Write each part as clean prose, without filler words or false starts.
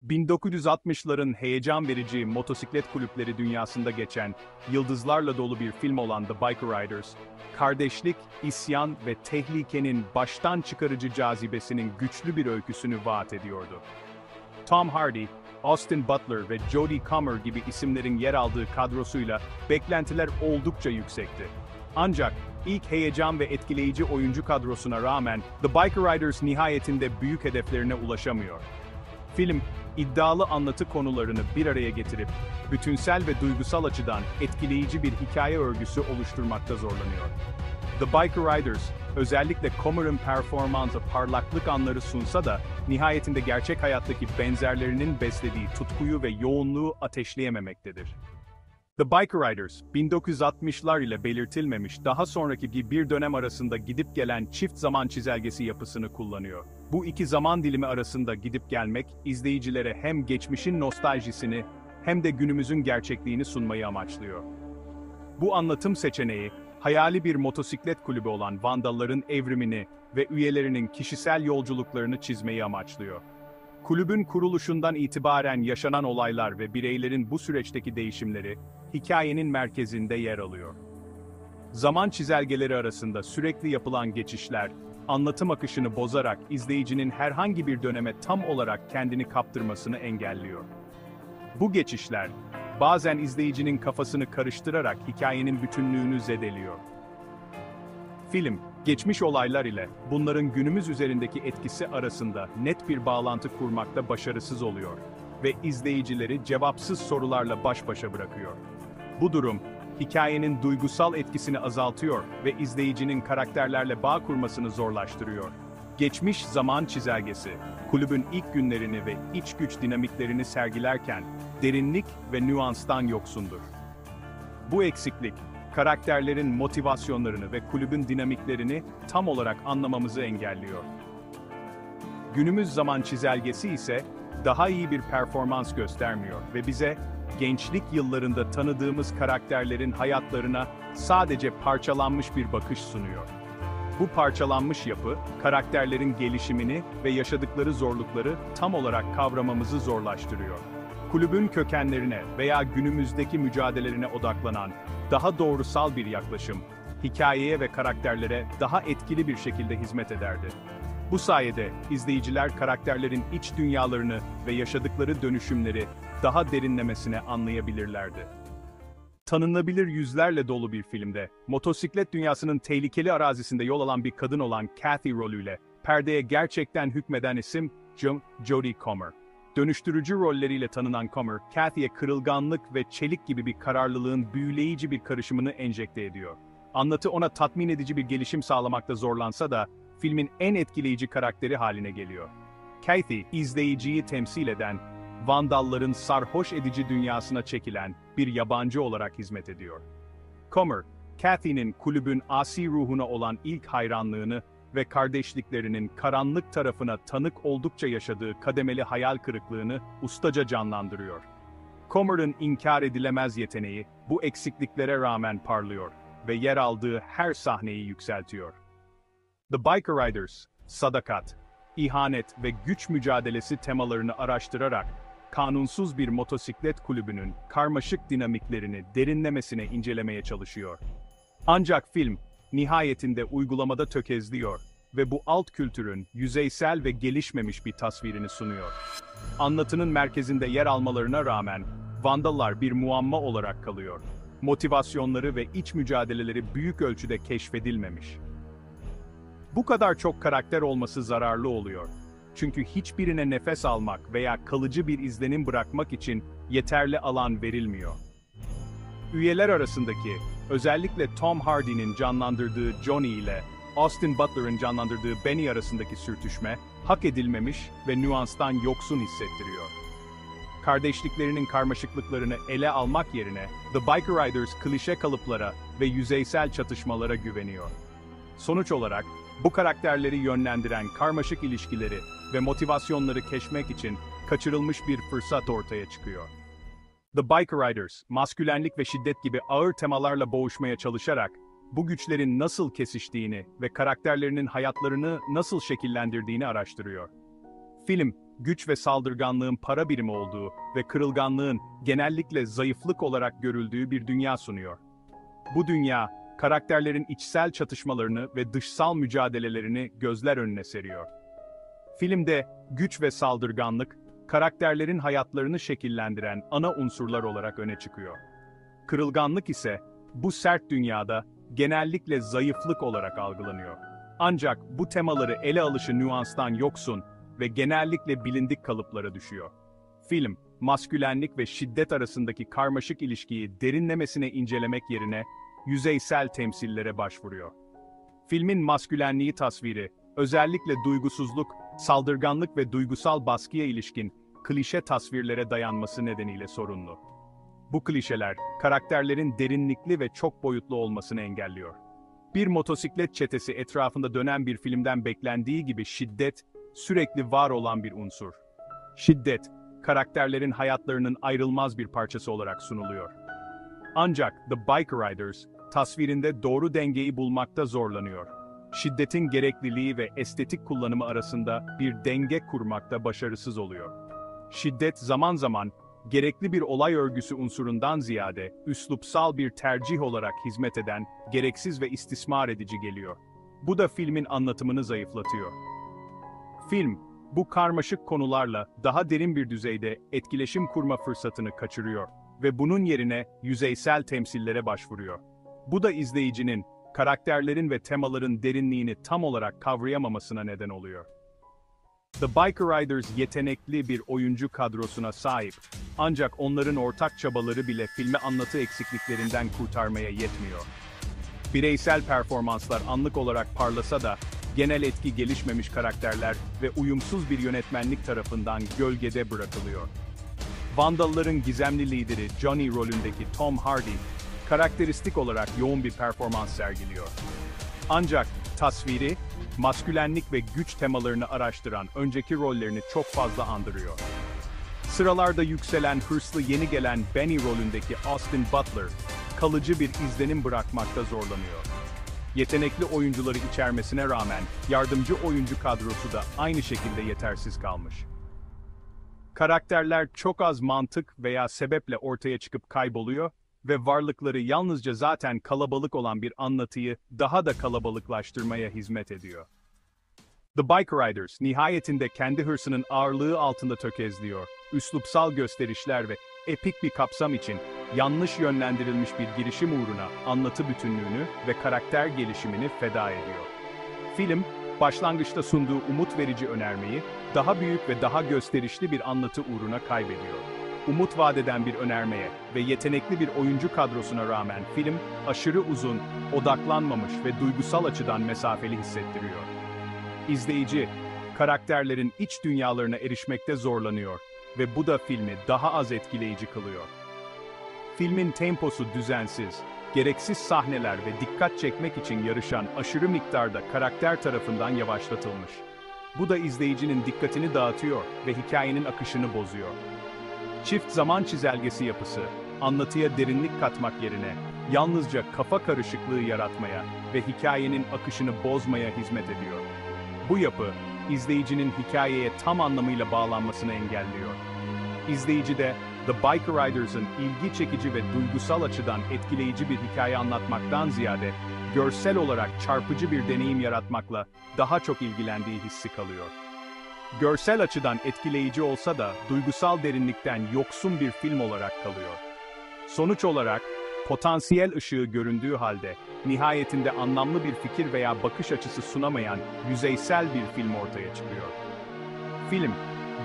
1960'ların heyecan verici motosiklet kulüpleri dünyasında geçen, yıldızlarla dolu bir film olan The Biker Riders, kardeşlik, isyan ve tehlikenin baştan çıkarıcı cazibesinin güçlü bir öyküsünü vaat ediyordu. Tom Hardy, Austin Butler ve Jodie Comer gibi isimlerin yer aldığı kadrosuyla beklentiler oldukça yüksekti. Ancak ilk heyecan ve etkileyici oyuncu kadrosuna rağmen The Biker Riders nihayetinde büyük hedeflerine ulaşamıyor. Film, iddialı anlatı konularını bir araya getirip, bütünsel ve duygusal açıdan etkileyici bir hikaye örgüsü oluşturmakta zorlanıyor. The Biker Riders, özellikle Comer'ın performansı parlaklık anları sunsa da, nihayetinde gerçek hayattaki benzerlerinin beslediği tutkuyu ve yoğunluğu ateşleyememektedir. The Biker Riders, 1960'lar ile belirtilmemiş daha sonraki bir dönem arasında gidip gelen çift zaman çizelgesi yapısını kullanıyor. Bu iki zaman dilimi arasında gidip gelmek, izleyicilere hem geçmişin nostaljisini hem de günümüzün gerçekliğini sunmayı amaçlıyor. Bu anlatım seçeneği, hayali bir motosiklet kulübü olan Vandalların evrimini ve üyelerinin kişisel yolculuklarını çizmeyi amaçlıyor. Kulübün kuruluşundan itibaren yaşanan olaylar ve bireylerin bu süreçteki değişimleri, hikayenin merkezinde yer alıyor. Zaman çizelgeleri arasında sürekli yapılan geçişler, anlatım akışını bozarak izleyicinin herhangi bir döneme tam olarak kendini kaptırmasını engelliyor. Bu geçişler, bazen izleyicinin kafasını karıştırarak hikayenin bütünlüğünü zedeliyor. Film, geçmiş olaylar ile bunların günümüz üzerindeki etkisi arasında net bir bağlantı kurmakta başarısız oluyor ve izleyicileri cevapsız sorularla baş başa bırakıyor. Bu durum, hikayenin duygusal etkisini azaltıyor ve izleyicinin karakterlerle bağ kurmasını zorlaştırıyor. Geçmiş zaman çizelgesi, kulübün ilk günlerini ve iç güç dinamiklerini sergilerken, derinlik ve nüanstan yoksundur. Bu eksiklik, karakterlerin motivasyonlarını ve kulübün dinamiklerini tam olarak anlamamızı engelliyor. Günümüz zaman çizelgesi ise daha iyi bir performans göstermiyor ve bize gençlik yıllarında tanıdığımız karakterlerin hayatlarına sadece parçalanmış bir bakış sunuyor. Bu parçalanmış yapı, karakterlerin gelişimini ve yaşadıkları zorlukları tam olarak kavramamızı zorlaştırıyor. Kulübün kökenlerine veya günümüzdeki mücadelelerine odaklanan, daha doğrusal bir yaklaşım, hikayeye ve karakterlere daha etkili bir şekilde hizmet ederdi. Bu sayede izleyiciler karakterlerin iç dünyalarını ve yaşadıkları dönüşümleri daha derinlemesine anlayabilirlerdi. Tanınabilir yüzlerle dolu bir filmde, motosiklet dünyasının tehlikeli arazisinde yol alan bir kadın olan Cathy rolüyle perdeye gerçekten hükmeden isim Jodie Comer. Dönüştürücü rolleriyle tanınan Comer, Cathy'ye kırılganlık ve çelik gibi bir kararlılığın büyüleyici bir karışımını enjekte ediyor. Anlatı ona tatmin edici bir gelişim sağlamakta zorlansa da, filmin en etkileyici karakteri haline geliyor. Cathy, izleyiciyi temsil eden, Vandalların sarhoş edici dünyasına çekilen bir yabancı olarak hizmet ediyor. Comer, Cathy'nin kulübün asi ruhuna olan ilk hayranlığını ve kardeşliklerinin karanlık tarafına tanık oldukça yaşadığı kademeli hayal kırıklığını ustaca canlandırıyor. Comer'ın inkar edilemez yeteneği bu eksikliklere rağmen parlıyor ve yer aldığı her sahneyi yükseltiyor. The Biker Riders, sadakat, ihanet ve güç mücadelesi temalarını araştırarak, kanunsuz bir motosiklet kulübünün karmaşık dinamiklerini derinlemesine incelemeye çalışıyor. Ancak film, nihayetinde uygulamada tökezliyor ve bu alt kültürün yüzeysel ve gelişmemiş bir tasvirini sunuyor. Anlatının merkezinde yer almalarına rağmen, Vandallar bir muamma olarak kalıyor. Motivasyonları ve iç mücadeleleri büyük ölçüde keşfedilmemiş. Bu kadar çok karakter olması zararlı oluyor. Çünkü hiçbirine nefes almak veya kalıcı bir izlenim bırakmak için yeterli alan verilmiyor. Üyeler arasındaki, özellikle Tom Hardy'nin canlandırdığı Johnny ile Austin Butler'ın canlandırdığı Benny arasındaki sürtüşme, hak edilmemiş ve nüanstan yoksun hissettiriyor. Kardeşliklerinin karmaşıklıklarını ele almak yerine, The Biker Riders klişe kalıplara ve yüzeysel çatışmalara güveniyor. Sonuç olarak, bu karakterleri yönlendiren karmaşık ilişkileri ve motivasyonları keşfetmek için kaçırılmış bir fırsat ortaya çıkıyor. The Biker Riders, maskülenlik ve şiddet gibi ağır temalarla boğuşmaya çalışarak, bu güçlerin nasıl kesiştiğini ve karakterlerinin hayatlarını nasıl şekillendirdiğini araştırıyor. Film, güç ve saldırganlığın para birimi olduğu ve kırılganlığın genellikle zayıflık olarak görüldüğü bir dünya sunuyor. Bu dünya, karakterlerin içsel çatışmalarını ve dışsal mücadelelerini gözler önüne seriyor. Filmde güç ve saldırganlık, karakterlerin hayatlarını şekillendiren ana unsurlar olarak öne çıkıyor. Kırılganlık ise, bu sert dünyada genellikle zayıflık olarak algılanıyor. Ancak bu temaları ele alışı nüanstan yoksun ve genellikle bilindik kalıplara düşüyor. Film, maskülenlik ve şiddet arasındaki karmaşık ilişkiyi derinlemesine incelemek yerine yüzeysel temsillere başvuruyor. Filmin maskülenliği tasviri, özellikle duygusuzluk, saldırganlık ve duygusal baskıya ilişkin klişe tasvirlere dayanması nedeniyle sorunlu. Bu klişeler, karakterlerin derinlikli ve çok boyutlu olmasını engelliyor. Bir motosiklet çetesi etrafında dönen bir filmden beklendiği gibi şiddet, sürekli var olan bir unsur. Şiddet, karakterlerin hayatlarının ayrılmaz bir parçası olarak sunuluyor. Ancak The Bike Riders, tasvirinde doğru dengeyi bulmakta zorlanıyor. Şiddetin gerekliliği ve estetik kullanımı arasında bir denge kurmakta başarısız oluyor. Şiddet zaman zaman, gerekli bir olay örgüsü unsurundan ziyade, üslupsal bir tercih olarak hizmet eden, gereksiz ve istismar edici geliyor. Bu da filmin anlatımını zayıflatıyor. Film, bu karmaşık konularla daha derin bir düzeyde etkileşim kurma fırsatını kaçırıyor ve bunun yerine yüzeysel temsillere başvuruyor. Bu da izleyicinin, karakterlerin ve temaların derinliğini tam olarak kavrayamamasına neden oluyor. The Biker Riders yetenekli bir oyuncu kadrosuna sahip, ancak onların ortak çabaları bile filmi anlatı eksikliklerinden kurtarmaya yetmiyor. Bireysel performanslar anlık olarak parlasa da, genel etki gelişmemiş karakterler ve uyumsuz bir yönetmenlik tarafından gölgede bırakılıyor. Vandalların gizemli lideri Johnny rolündeki Tom Hardy, karakteristik olarak yoğun bir performans sergiliyor. Ancak tasviri, maskülenlik ve güç temalarını araştıran önceki rollerini çok fazla andırıyor. Sıralarda yükselen hırslı yeni gelen Benny rolündeki Austin Butler, kalıcı bir izlenim bırakmakta zorlanıyor. Yetenekli oyuncuları içermesine rağmen, yardımcı oyuncu kadrosu da aynı şekilde yetersiz kalmış. Karakterler çok az mantık veya sebeple ortaya çıkıp kayboluyor ve varlıkları yalnızca zaten kalabalık olan bir anlatıyı daha da kalabalıklaştırmaya hizmet ediyor. The Bike Riders, nihayetinde kendi hırsının ağırlığı altında tökezliyor, üslupsal gösterişler ve epik bir kapsam için yanlış yönlendirilmiş bir girişim uğruna anlatı bütünlüğünü ve karakter gelişimini feda ediyor. Film, başlangıçta sunduğu umut verici önermeyi, daha büyük ve daha gösterişli bir anlatı uğruna kaybediyor. Umut vadeden bir önermeye ve yetenekli bir oyuncu kadrosuna rağmen film, aşırı uzun, odaklanmamış ve duygusal açıdan mesafeli hissettiriyor. İzleyici, karakterlerin iç dünyalarına erişmekte zorlanıyor ve bu da filmi daha az etkileyici kılıyor. Filmin temposu düzensiz, gereksiz sahneler ve dikkat çekmek için yarışan aşırı miktarda karakter tarafından yavaşlatılmış. Bu da izleyicinin dikkatini dağıtıyor ve hikayenin akışını bozuyor. Çift zaman çizelgesi yapısı, anlatıya derinlik katmak yerine, yalnızca kafa karışıklığı yaratmaya ve hikayenin akışını bozmaya hizmet ediyor. Bu yapı, izleyicinin hikayeye tam anlamıyla bağlanmasını engelliyor. İzleyicide, The Biker Riders'ın ilgi çekici ve duygusal açıdan etkileyici bir hikaye anlatmaktan ziyade, görsel olarak çarpıcı bir deneyim yaratmakla daha çok ilgilendiği hissi kalıyor. Görsel açıdan etkileyici olsa da duygusal derinlikten yoksun bir film olarak kalıyor. Sonuç olarak, potansiyel ışığı göründüğü halde, nihayetinde anlamlı bir fikir veya bakış açısı sunamayan yüzeysel bir film ortaya çıkıyor. Film,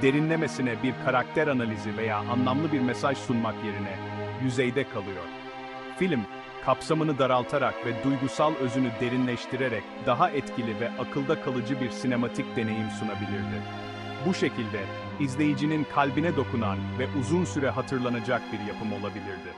derinlemesine bir karakter analizi veya anlamlı bir mesaj sunmak yerine yüzeyde kalıyor. Film, kapsamını daraltarak ve duygusal özünü derinleştirerek daha etkili ve akılda kalıcı bir sinematik deneyim sunabilirdi. Bu şekilde, izleyicinin kalbine dokunan ve uzun süre hatırlanacak bir yapım olabilirdi.